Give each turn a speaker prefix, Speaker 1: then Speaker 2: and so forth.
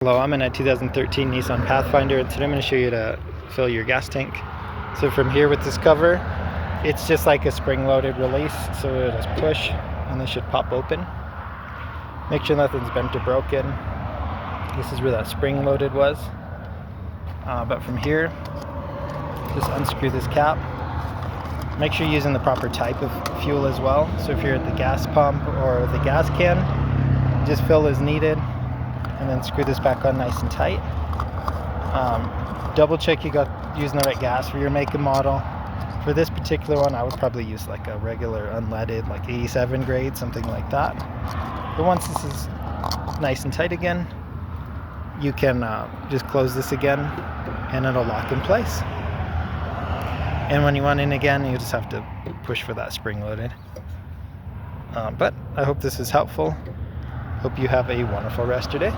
Speaker 1: Hello, I'm in a 2013 Nissan Pathfinder, and today I'm going to show you how to fill your gas tank. So from here with this cover, it's just like a spring-loaded release, so it'll just push and this should pop open. Make sure nothing's bent or broken. This is where that spring-loaded was. But from here, just unscrew this cap. Make sure you're using the proper type of fuel as well. So if you're at the gas pump or the gas can, just fill as needed. And then screw this back on nice and tight. Double check you got using the right gas for your make and model. For this particular one, I would probably use like a regular unleaded, like 87 grade, something like that. But once this is nice and tight again, you can just close this again and it'll lock in place. And when you want in again, you just have to push for that spring loaded. But I hope this is helpful. Hope you have a wonderful rest of your day.